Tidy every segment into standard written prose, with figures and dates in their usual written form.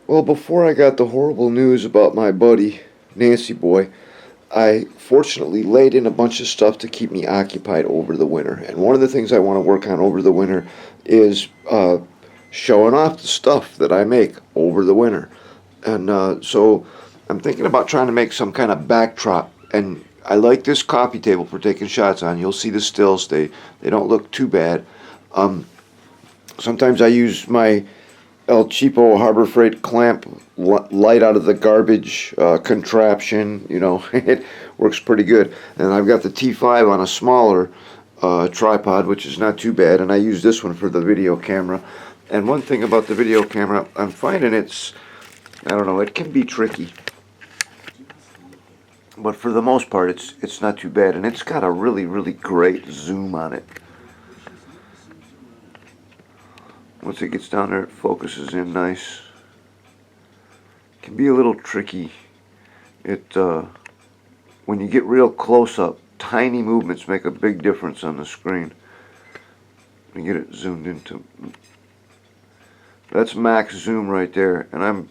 Well, before I got the horrible news about my buddy, Nancy Boy, I fortunately laid in a bunch of stuff to keep me occupied over the winter. And one of the things I want to work on over the winter is showing off the stuff that I make over the winter. And so I'm thinking about trying to make some kind of backdrop. And I like this coffee table for taking shots on. You'll see the stills, they don't look too bad. Um, Sometimes I use my El Cheapo Harbor Freight clamp light out of the garbage contraption. You know, it works pretty good. And I've got the T5 on a smaller tripod, which is not too bad. And I use this one for the video camera. And one thing about the video camera, I'm finding I don't know, it can be tricky. But for the most part, it's not too bad. And it's got a really, really great zoom on it. Once it gets down there, it focuses in nice. It can be a little tricky. When you get real close up, tiny movements make a big difference on the screen. Let me get it zoomed into. That's max zoom right there, and I'm,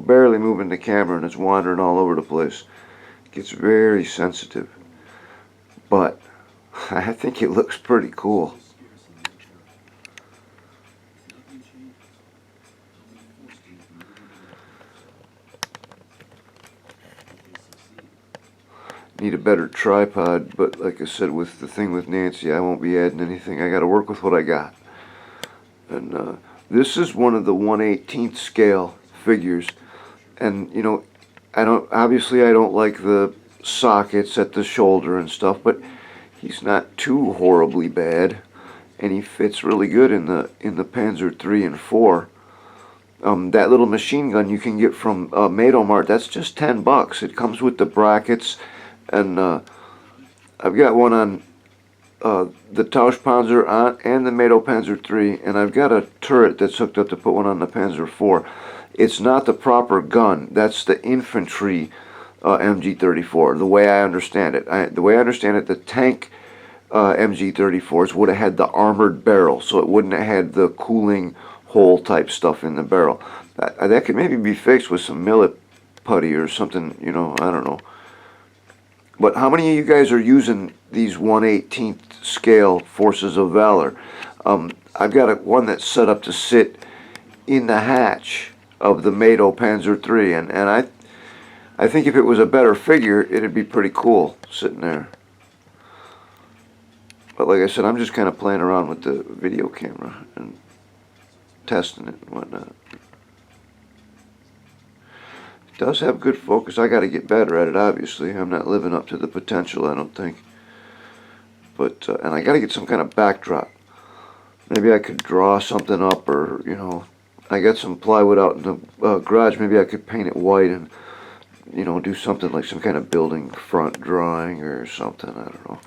barely moving the camera, and it's wandering all over the place. It gets very sensitive, but I think it looks pretty cool. Need a better tripod, but like I said, with the thing with Nancy, I won't be adding anything. I got to work with what I got. And this is one of the 1/18th scale figures, and I don't like the sockets at the shoulder and stuff, but he's not too horribly bad, and he fits really good in the Panzer III and IV. That little machine gun you can get from Madomart, that's just $10. It comes with the brackets. And I've got one on the Tauschpanzer and the Mado Panzer III, and I've got a turret that's hooked up to put one on the Panzer IV. It's not the proper gun. That's the infantry MG34, the way I understand it. The way I understand it, the tank MG34s would have had the armored barrel, so it wouldn't have had the cooling hole type stuff in the barrel. That could maybe be fixed with some millet putty or something, I don't know. But how many of you guys are using these 1/18th scale Forces of Valor? I've got one that's set up to sit in the hatch of the Mado Panzer III, and I think if it was a better figure, it'd be pretty cool sitting there. But like I said, I'm just kind of playing around with the video camera and testing it and whatnot. Does have good focus. I got to get better at it, obviously. I'm not living up to the potential, I don't think. But and I got to get some kind of backdrop. Maybe I could draw something up, or I got some plywood out in the garage. Maybe I could paint it white and do something like some kind of building front drawing or something. I don't know.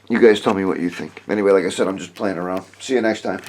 You guys tell me what you think. Anyway, like I said, I'm just playing around. See you next time.